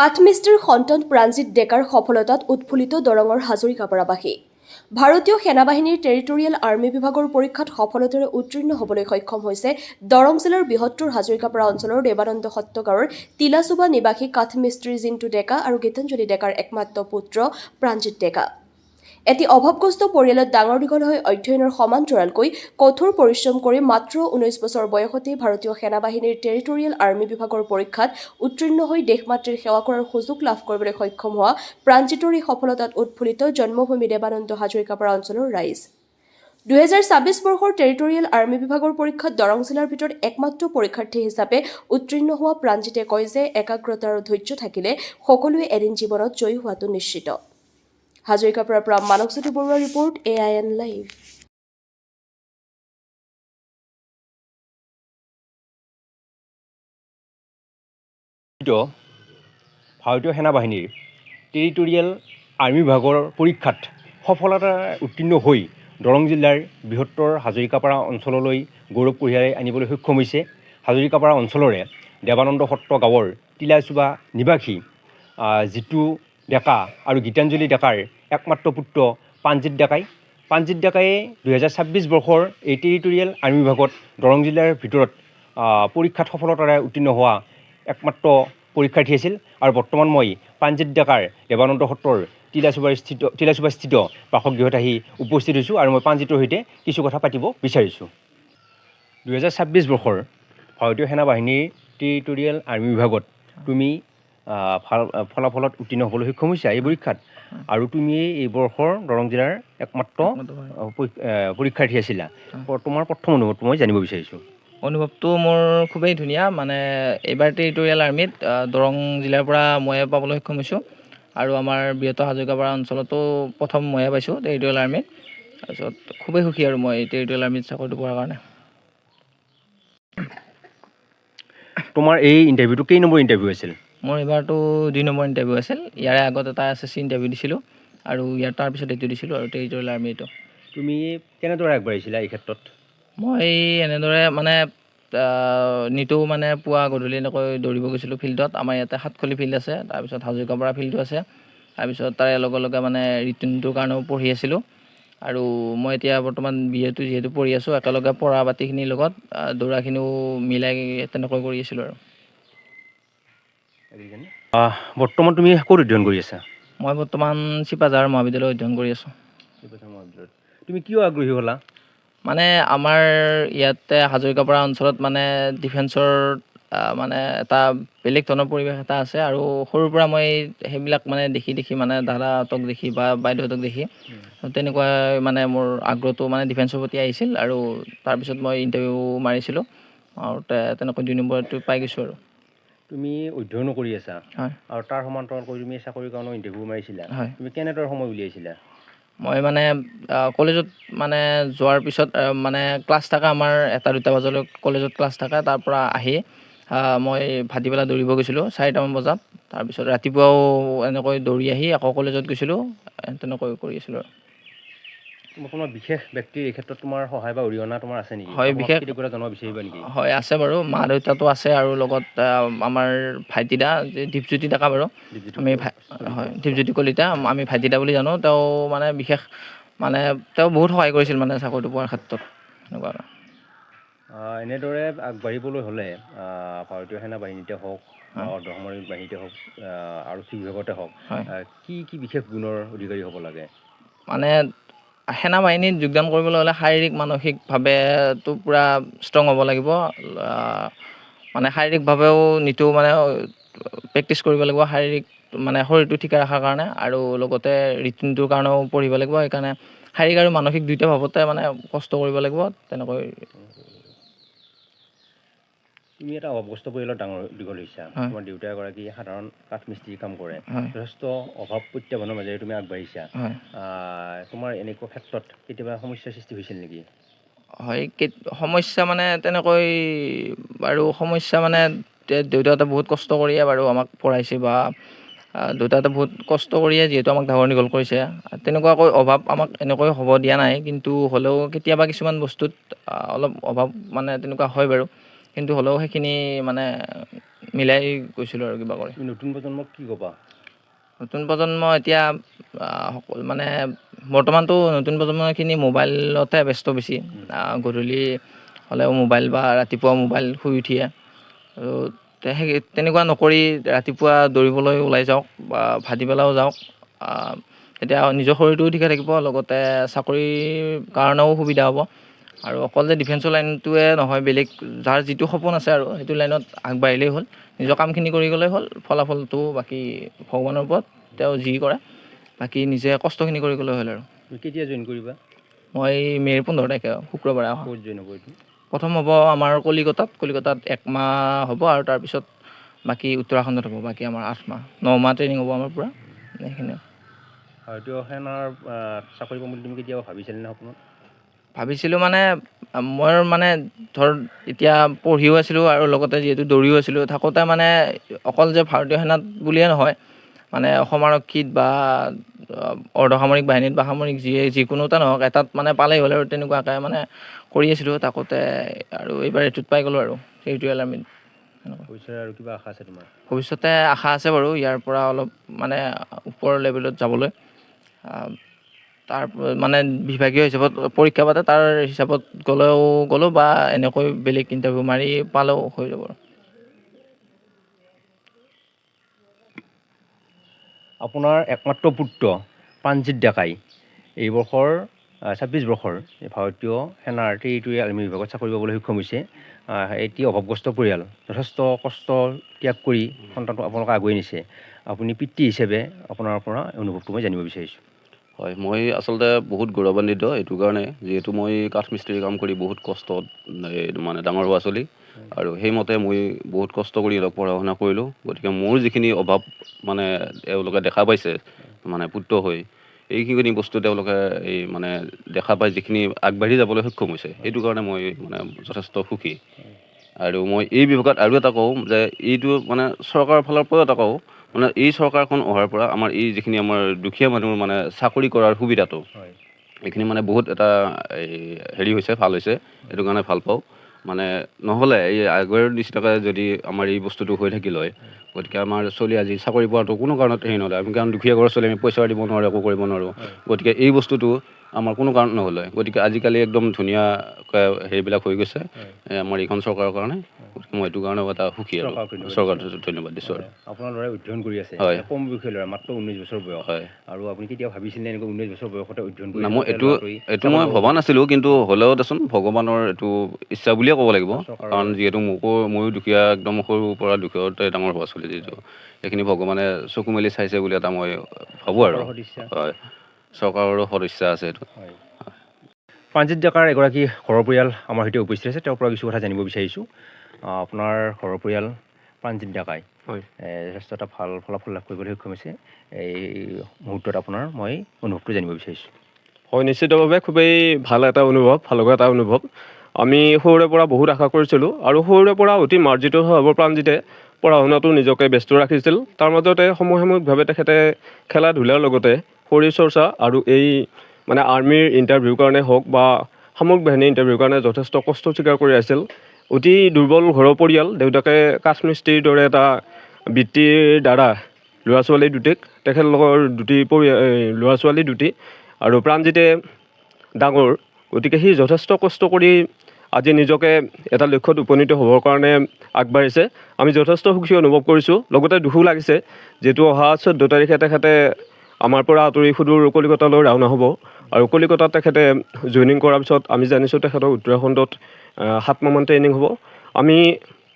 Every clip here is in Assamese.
কাঠমিস্ত্ৰীৰ সন্তান প্ৰাণজিৎ ডেকাৰ সফলতাত উৎফুল্লিত দৰঙৰ হাজৰিকাপাৰাবাসী। ভাৰতীয় সেনাবাহিনীৰ টেৰিটৰিয়েল আৰ্মী বিভাগৰ পৰীক্ষাত সফলতাৰে উত্তীৰ্ণ হ'বলৈ সক্ষম হৈছে দৰং জিলাৰ বৃহত্তৰ হাজৰিকাপাৰা অঞ্চলৰ দেৱানন্দ সত্ৰ গাঁৱৰ তিলাচুবা নিবাসী কাঠমিস্ত্ৰী জিন্তু ডেকা আৰু গীতাঞ্জলি ডেকাৰ একমাত্ৰ পুত্ৰ প্ৰাণজিৎ ডেকা। এটি অভাৱগ্ৰস্ত পৰিয়ালত ডাঙৰ দীঘল হৈ অধ্যয়নৰ সমান্তৰালকৈ কঠোৰ পৰিশ্ৰম কৰি মাত্ৰ 19 বছৰ বয়সতেই ভাৰতীয় সেনাবাহিনীৰ টেৰিটৰিয়েল আৰ্মী বিভাগৰ পৰীক্ষাত উত্তীৰ্ণ হৈ দেশমাতৃৰ সেৱা কৰাৰ সুযোগ লাভ কৰিবলৈ সক্ষম হোৱা প্ৰাণজিতৰ এই সফলতাত উৎফুল্লিত জন্মভূমি দেৱানন্দ হাজৰিকাপাৰা অঞ্চলৰ ৰাইজ। 2026 বৰ্ষৰ টেৰিটৰিয়েল আৰ্মী বিভাগৰ পৰীক্ষাত দৰং জিলাৰ ভিতৰত একমাত্ৰ পৰীক্ষাৰ্থী হিচাপে উত্তীৰ্ণ হোৱা প্ৰাণজিতে কয় যে একাগ্ৰতা আৰু ধৈৰ্য থাকিলে সকলোৱে এদিন জীৱনত জয়ী হোৱাটো নিশ্চিত। হাজৰিকাপাৰাৰ পৰা মানৱজ্যোতি বৰুৱাৰ ৰিপৰ্ট, AIN লাইভ। ভাৰতীয় সেনাবাহিনীৰ টেৰিটৰিয়েল আৰ্মী বিভাগৰ পৰীক্ষাত সফলতাৰে উত্তীৰ্ণ হৈ দৰং জিলাৰ বৃহত্তৰ হাজৰিকাপাৰা অঞ্চললৈ গৌৰৱ কঢ়িয়াই আনিবলৈ সক্ষম হৈছে। হাজৰিকাপাৰা অঞ্চলৰে দেৱানন্দ সত্ৰ গাঁৱৰ তিলাচুবা নিবাসী জিতু ডেকা আৰু গীতাঞ্জলি ডেকাৰ একমাত্ৰ পুত্ৰ প্ৰাণজিৎ ডেকাই। প্ৰাণজিৎ ডেকায়ে 2026 বৰ্ষৰ এই টেৰিটৰিয়েল আৰ্মী বিভাগত দৰং জিলাৰ ভিতৰত পৰীক্ষাত সফলতাৰে উত্তীৰ্ণ হোৱা একমাত্ৰ পৰীক্ষাৰ্থী আছিল। আৰু বৰ্তমান মই প্ৰাণজিৎ ডেকাৰ দেৱানন্দ সত্ৰৰ তিলাচুবাস্থিত বাসগৃহত আহি উপস্থিত হৈছোঁ আৰু মই প্ৰাণজিতৰ সৈতে কিছু কথা পাতিব বিচাৰিছোঁ। 2026 বৰ্ষৰ ভাৰতীয় সেনাবাহিনীৰ টেৰিটৰিয়েল আৰ্মী বিভাগত তুমি ফলাফলত উত্তীৰ্ণ হ'বলৈ সক্ষম হৈছা এই পৰীক্ষাত, আৰু তুমি এই বৰ্ষৰ দৰং জিলাৰ একমাত্ৰ পৰীক্ষাৰ্থী আছিলা। তোমাৰ প্ৰথম অনুভৱটো মই জানিব বিচাৰিছোঁ। অনুভৱটো মোৰ খুবেই ধুনীয়া। মানে এইবাৰ টেৰিটৰিয়েল আৰ্মীত দৰং জিলাৰ পৰা ময়ে পাবলৈ সক্ষম হৈছোঁ, আৰু আমাৰ বৃহত্তৰ হাজৰিকাপাৰা অঞ্চলতো প্ৰথম ময়ে পাইছোঁ টেৰিটৰিয়েল আৰ্মীত। তাৰপিছত খুবেই সুখী আৰু মই টেৰিটৰিয়েল আৰ্মীত চাকৰিটো পোৱাৰ কাৰণে। তোমাৰ এই ইণ্টাৰভিউটো কেই নম্বৰ ইণ্টাৰভিউ আছিল? মোৰ এইবাৰতো 2 নম্বৰ ইণ্টাৰভিউ আছিল। ইয়াৰে আগত এটা SSC ইণ্টাৰভিউ দিছিলোঁ, আৰু ইয়াৰ তাৰপিছত এইটো দিছিলোঁ, আৰু টেৰিটৰিয়েল আৰ্মীটো। তুমি কেনেদৰে আগবাঢ়িছিলা এই ক্ষেত্ৰত? মই এনেদৰে মানে নিতৌ মানে পুৱা গধূলি এনেকৈ দৌৰিব গৈছিলোঁ ফিল্ডত। আমাৰ ইয়াতে 7খলি ফিল্ড আছে, তাৰপিছত হাজৰিকাপাৰা ফিল্ডো আছে। তাৰপিছত তাৰে লগে লগে মানে ৰিটেনটোৰ কাৰণেও পঢ়ি আছিলোঁ। আৰু মই এতিয়া বৰ্তমান BA-টো যিহেতু পঢ়ি আছোঁ, একেলগে পঢ়া পাতিখিনিৰ লগত দৌৰাখিনিও মিলাই তেনেকৈ কৰি আছিলোঁ। আৰু বৰ্তমান তুমি ক'ত অধ্যয়ন কৰি আছা? মই বৰ্তমান চিপাঝাৰ মহাবিদ্যালয়ত অধ্যয়ন কৰি আছোঁ। তুমি কিয় আগ্ৰহী হ'লা? মানে আমাৰ ইয়াতে হাজৰিকাপাৰা অঞ্চলত মানে ডিফেন্সৰ মানে এটা বেলেগ ধৰণৰ পৰিৱেশ এটা আছে, আৰু সৰুৰ পৰা মই সেইবিলাক মানে দেখি মানে দাদাহঁতক দেখি বা বাইদেউহঁতক দেখি তেনেকুৱা মানে মোৰ আগ্ৰহটো মানে ডিফেন্সৰ প্ৰতি আহিছিল। আৰু তাৰপিছত মই ইণ্টাৰভিউ মাৰিছিলোঁ, আৰু তেনেকৈ 2 নম্বৰটো পাই গৈছোঁ। আৰু তুমি অধ্যয়নো কৰি আছা, হয়, আৰু তাৰ সমান্তৰালকৈ তুমি চাকৰিৰ কাৰণে ইণ্টাৰভিউ মাৰিছিলা। হয়। তুমি কেনেদৰে সময় উলিয়াইছিলা? মই মানে কলেজত মানে যোৱাৰ পিছত মানে ক্লাছ থাকে আমাৰ 1-2 বজালৈ কলেজত ক্লাছ থাকে। তাৰ পৰা আহি মই ভাটিবেলা দৌৰিব গৈছিলোঁ 4টামান বজাত। তাৰপিছত ৰাতিপুৱাও এনেকৈ দৌৰি আহি আকৌ কলেজত গৈছিলোঁ, তেনেকৈ কৰি আছিলোঁ। কোনো বিশেষ ব্যক্তিৰ এই ক্ষেত্ৰত তোমাৰ সহায় বা অৰিহণা তোমাৰ আছে নেকি? হয়, বিশেষ কেতিয়াবা জনাব বিচাৰিবা নেকি? হয়, আছে বাৰু। মা দেউতাটো আছে, আৰু লগত আমাৰ ভাইটিদা দীপজ্যোতি ডেকা বাৰু। আমি হয়, দীপজ্যোতি কলিতা, আমি ভাইটিদা বুলি জানো। তেওঁ মানে বিশেষ মানে তেওঁ বহুত সহায় কৰিছিল মানে চাকৰিটো পোৱাৰ ক্ষেত্ৰত এনেকুৱা। এনেদৰে আগবাঢ়িবলৈ হ'লে ভাৰতীয় সেনাবাহিনীতে হওক বা অৰ্ধসামৰিক বাহিনীতে হওক, আৰক্ষী বিভাগতে হওক, কি বিশেষ গুণৰ অধিকাৰী হ'ব লাগে? মানে সেনাবাহিনীত যোগদান কৰিবলৈ হ'লে শাৰীৰিক মানসিকভাৱেতো পূৰা ষ্ট্ৰং হ'ব লাগিব। মানে শাৰীৰিকভাৱেও নিতৌ মানে প্ৰেক্টিছ কৰিব লাগিব, শাৰীৰিক মানে শৰীৰটো ঠিকে ৰখাৰ কাৰণে, আৰু লগতে ৰিটেনটোৰ কাৰণেও পঢ়িব লাগিব। সেইকাৰণে শাৰীৰিক আৰু মানসিক দুয়োটা ভাৱতে মানে কষ্ট কৰিব লাগিব। তেনেকৈ তুমি এটা অৱস্থ পৰিয়ালত ডাঙৰ দীঘল হৈছা। তোমাৰ দেউতা এগৰাকী সাধাৰণ কাঠমিস্ত্ৰী কাম কৰে। যথেষ্ট অভাৱ প্ৰত্যাহ্বানৰ মাজেৰে তুমি আগবাঢ়িছা। তোমাৰ এনেকুৱা ক্ষেত্ৰত কেতিয়াবা সমস্যাৰ সৃষ্টি হৈছিল নেকি? হয়, সমস্যা মানে তেনেকৈ বাৰু সমস্যা মানে দেউতাহঁতে বহুত কষ্ট কৰিয়ে বাৰু আমাক পঢ়াইছে, বা দেউতাহঁতে বহুত কষ্ট কৰিয়ে যিহেতু আমাক ডাঙৰ দীঘল কৰিছে। তেনেকুৱাকৈ অভাৱ আমাক এনেকৈ হ'ব দিয়া নাই, কিন্তু হ'লেও কেতিয়াবা কিছুমান বস্তুত অলপ অভাৱ মানে তেনেকুৱা হয় বাৰু। কিন্তু হ'লেও সেইখিনি মানে মিলাই গৈছিলোঁ আৰু কিবা কৰি। নতুন প্ৰজন্মক কি ক'বা? নতুন প্ৰজন্ম এতিয়া মানে বৰ্তমানতো নতুন প্ৰজন্মখিনি মোবাইলতে ব্যস্ত বেছি। গধূলি হ'লেও মোবাইল বা ৰাতিপুৱা মোবাইল শুই উঠিয়ে, আৰু তেনেকুৱা নকৰি ৰাতিপুৱা দৌৰিবলৈ ওলাই যাওক বা ভাটিবেলাও যাওক। তেতিয়া নিজৰ শৰীৰটোও ঠিকে থাকিব, লগতে চাকৰিৰ কাৰণেও সুবিধা হ'ব। আৰু অকল যে ডিফেন্সৰ লাইনটোৱে নহয়, বেলেগ যাৰ যিটো সপোন আছে আৰু সেইটো লাইনত আগবাঢ়িলেই হ'ল। নিজৰ কামখিনি কৰি গ'লেই হ'ল, ফলাফলটো বাকী ভগৱানৰ ওপৰত, তেওঁ যি কৰে, বাকী নিজে কষ্টখিনি কৰি গ'লেই হ'ল আৰু। কেতিয়া জইন কৰিবা? মই মে'ৰ 15 তাৰিখে শুক্ৰবাৰে অহা। ক'ত জইন হ'ব এইটো? প্ৰথম হ'ব আমাৰ কলিকতাত 1 মাহ হ'ব, আৰু তাৰপিছত বাকী উত্তৰাখণ্ডত হ'ব, বাকী আমাৰ 8 মাহ 9 মাহ ট্ৰেইনিং হ'ব আমাৰ পূৰা সেইখিনি। ভাৰতীয় সেনাৰ চাকৰি পাম বুলি তুমি কেতিয়াবা ভাবিছিলা নে সপোনত? ভাবিছিলোঁ মানে মই মানে ধৰ এতিয়া পঢ়িও আছিলোঁ আৰু লগতে যিহেতু দৌৰিও আছিলোঁ, থাকোঁতে মানে অকল যে ভাৰতীয় সেনাত বুলিয়ে নহয়, মানে অসম আৰক্ষীত বা অৰ্ধসামৰিক বাহিনীত বা সামৰিক যিকোনো এটা নহওক, এটাত মানে পালেই হ'ল আৰু তেনেকুৱাকৈ মানে কৰি আছিলোঁ থাকোঁতে, আৰু এইবাৰ এইটোত পাই গ'লোঁ আৰু টেৰিটৰিয়েল আৰ্মিত। ভৱিষ্যতে আৰু কিবা আশা আছে তোমাৰ? ভৱিষ্যতে আশা আছে বাৰু, ইয়াৰ পৰা অলপ মানে ওপৰৰ লেভেলত যাবলৈ। তাৰ মানে বিভাগীয় হিচাপত পৰীক্ষা পাতে, তাৰ হিচাপত গ'লেও বা এনেকৈ বেলেগ ইণ্টাৰভিউ মাৰি পালেও হৈ যাব। আপোনাৰ একমাত্ৰ পুত্ৰ প্ৰাণজিৎ ডেকাই এই বৰ্ষৰ 26 বৰ্ষৰ ভাৰতীয় সেনাৰ টেৰিটৰিয়েল আৰ্মি বিভাগত চাকৰি পাবলৈ সক্ষম হৈছে। এটি অভাৱগ্ৰস্ত পৰিয়াল, যথেষ্ট কষ্ট ত্যাগ কৰি সন্তানটো আপোনালোকে আগুৱাই নিছে। আপুনি পিতৃ হিচাপে আপোনাৰ পৰা অনুভৱটো মই জানিব বিচাৰিছোঁ। হয়, মই আচলতে বহুত গৌৰৱান্বিত এইটো কাৰণে, যিহেতু মই কাঠ মিস্ত্ৰী কাম কৰি বহুত কষ্টত মানে ডাঙৰ হোৱা ছোৱালী, আৰু সেইমতে মই বহুত কষ্ট কৰি অলপ পঢ়া শুনা কৰিলোঁ। গতিকে মোৰ যিখিনি অভাৱ মানে তেওঁলোকে দেখা পাইছে মানে পুত্ৰ হৈ, এইখিনি বস্তু তেওঁলোকে এই মানে দেখা পাই যিখিনি আগবাঢ়ি যাবলৈ সক্ষম হৈছে, সেইটো কাৰণে মই মানে যথেষ্ট সুখী। আৰু মই এই বিভাগত আৰু এটা কওঁ যে এইটো মানে চৰকাৰৰ ফালৰ পৰাও এটা কওঁ, মানে এই চৰকাৰখন অহাৰ পৰা আমাৰ এই যিখিনি আমাৰ দুখীয়া মানুহৰ মানে চাকৰি কৰাৰ সুবিধাটো, এইখিনি মানে বহুত এটা হেৰি হৈছে, ভাল হৈছে। এইটো কাৰণে ভাল পাওঁ। মানে নহ'লে এই আগৰ নিচিনাকৈ যদি আমাৰ এই বস্তুটো হৈ থাকিল হয়, গতিকে আমাৰ চলি আজি চাকৰি পোৱাটো কোনো কাৰণত হেৰি নহ'লে, আমি কাৰণ দুখীয়া ঘৰৰ চলি আমি পইচা দিব নোৱাৰোঁ, একো কৰিব নোৱাৰোঁ। গতিকে এই বস্তুটো আমাৰ কোনো কাৰণত নহ'লে, গতিকে আজিকালি একদম ধুনীয়াকৈ হেৰিবিলাক হৈ গৈছে আমাৰ এইখন চৰকাৰৰ কাৰণে। গতিকে মই এইটো কাৰণেও এটা সুখী আৰু চৰকাৰক ধন্যবাদ দিছোঁ। আৰু আপোনাৰ ল'ৰাই অধ্যয়ন কৰি আছে, হয়, কম বয়সীয়া ল'ৰা, মাত্ৰ 19 বছৰ বয়স। হয়। আৰু আপুনি কেতিয়া ভাবিছিলে এনেকৈ 19 বছৰ বয়সতে অধ্যয়ন কৰি? না, মই এইটো মই ভবা নাছিলোঁ, কিন্তু হ'লেও দেচোন ভগৱানৰ এইটো ইচ্ছা বুলিয়ে ক'ব লাগিব। কাৰণ যিহেতু ময়ো দুখীয়া, একদম সৰুৰ পৰা দুখীয়াতে ডাঙৰ হোৱা ছোৱালী, যিহেতু এইখিনি ভগৱানে চকু মেলি চাইছে বুলি এটা মই ভাবোঁ আৰু। হয়, চৰকাৰৰো সদিচ্ছা আছে এইটো। প্ৰাণজিৎ ডেকাৰ এগৰাকী ঘৰৰ পৰিয়াল আমাৰ সৈতে উপস্থিত আছে, তেওঁৰ পৰা কিছু কথা জানিব বিচাৰিছোঁ। আপোনাৰ ঘৰৰ পৰিয়াল প্ৰাণজিৎ ডেকাই হয়, যথেষ্ট এটা ভাল ফলাফল লাভ কৰিবলৈ সক্ষম হৈছে। এই মুহূৰ্তত আপোনাৰ মই অনুভৱটো জানিব বিচাৰিছোঁ। হয়, নিশ্চিতভাৱে খুবেই ভাল এটা অনুভৱ, ভাল লগা এটা অনুভৱ। আমি সৰুৰে পৰা বহুত আশা কৰিছিলোঁ, আৰু সৰুৰে পৰা অতি মাৰ্জিত স্বভাৱৰ প্ৰাণজিতে পঢ়া শুনাটো নিজকে ব্যস্ত ৰাখিছিল। তাৰ মাজতে সাময়িকভাৱে তেখেতে খেলা ধূলাৰ লগতে শৰীৰ চৰ্চা আৰু এই মানে আৰ্মিৰ ইণ্টাৰভিউৰ কাৰণে হওক বা সামৰিক বাহিনীৰ ইণ্টাৰভিউৰ কাৰণে যথেষ্ট কষ্ট স্বীকাৰ কৰি আছিল। অতি দুৰ্বল ঘৰৰ পৰিয়াল, দেউতাকে কাঠ মিস্ত্ৰীৰ দৰে এটা বৃত্তিৰ দ্বাৰা ল'ৰা ছোৱালী দুটিক, তেখেতলোকৰ ল'ৰা ছোৱালী দুটি, আৰু প্ৰাণজিতে ডাঙৰ, গতিকে সি যথেষ্ট কষ্ট কৰি আজি নিজকে এটা লক্ষ্যত উপনীত হ'বৰ কাৰণে আগবাঢ়িছে। আমি যথেষ্ট সুখী অনুভৱ কৰিছোঁ, লগতে দুখো লাগিছে, যিহেতু অহা 14 তাৰিখে তেখেতে আমাৰ পৰা আঁতৰি সুদূৰ কলিকতালৈ ৰাওনা হ'ব, আৰু কলিকতাত তেখেতে জইনিং কৰাৰ পিছত আমি জানিছোঁ তেখেতৰ উত্তৰাখণ্ডত 7 মাহমান ট্ৰেইনিং হ'ব। আমি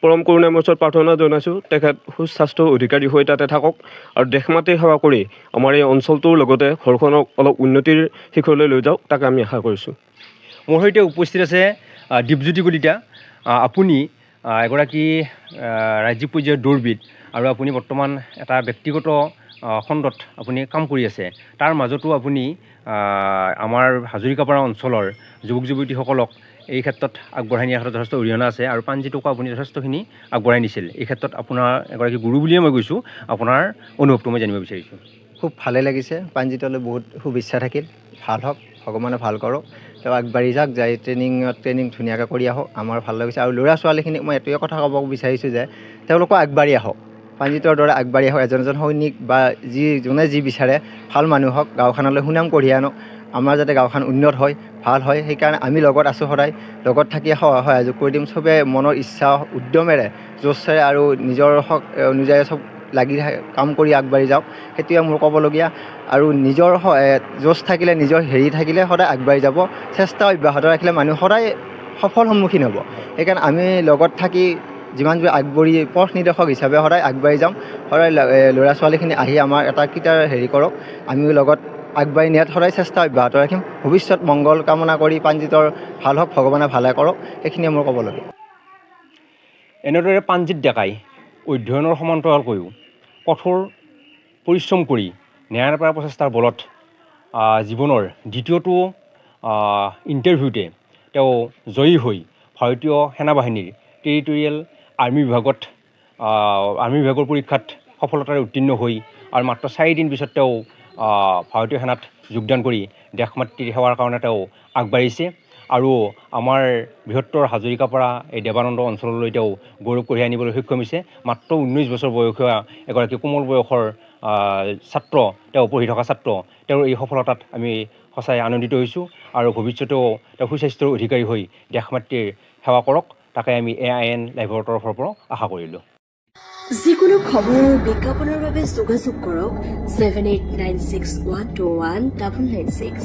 পৰম কৰুণাময় ওচৰত প্ৰাৰ্থনা জনাইছোঁ, তেখেত সুস্বাস্থ্য অধিকাৰী হৈ তাতে থাকক, আৰু দেশ মাতৃ সেৱা কৰি আমাৰ এই অঞ্চলটোৰ লগতে ঘৰখনক অলপ উন্নতিৰ শিখৰলৈ লৈ যাওক, তাকে আমি আশা কৰিছোঁ। মোৰ সৈতে উপস্থিত আছে দীপজ্যোতি কলিতা। আপুনি এগৰাকী ৰাজ্যিক পৰ্যায়ৰ দৌৰবিদ, আৰু আপুনি বৰ্তমান এটা ব্যক্তিগত খণ্ডত আপুনি কাম কৰি আছে। তাৰ মাজতো আপুনি আমাৰ হাজৰিকাপাৰা অঞ্চলৰ যুৱক যুৱতীসকলক এই ক্ষেত্ৰত আগবঢ়াই নিয়াৰ ক্ষেত্ৰত যথেষ্ট অৰিহণা আছে, আৰু প্ৰাণজিতকো আপুনি যথেষ্টখিনি আগবঢ়াই নিছিল। এই ক্ষেত্ৰত আপোনাৰ এগৰাকী গুৰু বুলিয়ে মই কৈছোঁ, আপোনাৰ অনুভৱটো মই জানিব বিচাৰিছোঁ। খুব ভালে লাগিছে, প্ৰাণজিতলৈ বহুত শুভেচ্ছা থাকিল, ভাল হওক, ভগৱানে ভাল কৰক। তেওঁ আগবাঢ়ি যাওক, যাই ট্ৰেইনিং ধুনীয়াকৈ কৰি আহক, আমাৰ ভাল লাগিছে। আৰু ল'ৰা ছোৱালীখিনিক মই এইটোৱে কথা ক'ব বিচাৰিছোঁ যে তেওঁলোকো আগবাঢ়ি আহক, প্ৰাণজিতৰ দৰে আগবাঢ়ি আহক। এজন সৈনিক বা যোনে যি বিচাৰে ভাল মানুহ হওক, গাঁওখনলৈ সুনাম কঢ়িয়াই আনক, আমাৰ যাতে গাঁওখন উন্নত হয়, ভাল হয়। সেইকাৰণে আমি লগত আছোঁ, সদায় লগত থাকি সহযোগ কৰি দিম। চবে মনৰ ইচ্ছা উদ্যমেৰে জোচেৰে আৰু নিজৰ অনুযায়ী চব লাগি কাম কৰি আগবাঢ়ি যাওক, সেইটোৱে মোৰ ক'বলগীয়া। আৰু নিজৰ জোচ থাকিলে, নিজৰ থাকিলে সদায় আগবাঢ়ি যাব। চেষ্টা অব্যাহত ৰাখিলে মানুহ সদায় সফল সন্মুখীন হ'ব। সেইকাৰণে আমি লগত থাকি যিমান আগবাঢ়ি পথ নিৰ্দেশক হিচাপে সদায় আগবাঢ়ি যাম। সদায় ল'ৰা ছোৱালীখিনি আহি আমাৰ এটা কৰক, আমিও লগত আগবাঢ়ি নিয়াত সদায় চেষ্টা অব্যাহত ৰাখিম। ভৱিষ্যত মংগল কামনা কৰি প্ৰাণজিতৰ ভাল হওক, ভগৱানে ভালে কৰক, সেইখিনিয়ে মোৰ ক'বলগীয়া। এনেদৰে প্ৰাণজিত ডেকাই অধ্যয়নৰ সমান্তৰালকৈও কঠোৰ পৰিশ্ৰম কৰি ন্যায়পাৰা প্ৰচেষ্টাৰ বলত জীৱনৰ দ্বিতীয়টো ইণ্টাৰভিউতে তেওঁ জয়ী হৈ ভাৰতীয় সেনাবাহিনীৰ টেৰিটৰিয়েল আৰ্মি বিভাগৰ পৰীক্ষাত সফলতাৰে উত্তীৰ্ণ হৈ আৰু মাত্ৰ 4 দিন পিছত তেওঁ ভাৰতীয় সেনাত যোগদান কৰি দেশ মাতৃৰ সেৱাৰ কাৰণে তেওঁ আগবাঢ়িছে। আৰু আমাৰ বৃহত্তৰ হাজৰিকাপাৰা এই দেৱানন্দ অঞ্চললৈ তেওঁ গৌৰৱ কঢ়িয়াই আনিবলৈ সক্ষম হৈছে। মাত্ৰ 19 বছৰ বয়সীয়া এগৰাকী কোমল বয়সৰ ছাত্ৰ, তেওঁ পঢ়ি থকা ছাত্ৰ, তেওঁৰ এই সফলতাত আমি সঁচাই আনন্দিত হৈছোঁ। আৰু ভৱিষ্যতেও তেওঁ সুস্বাস্থ্যৰ অধিকাৰী হৈ দেশ মাতৃৰ সেৱা কৰক, তাকে আমি AIN লাইভৰ তৰফৰ পৰা আশা কৰিলোঁ। যিকোনো খবৰ আৰু বিজ্ঞাপনৰ বাবে যোগাযোগ কৰক 7896121996।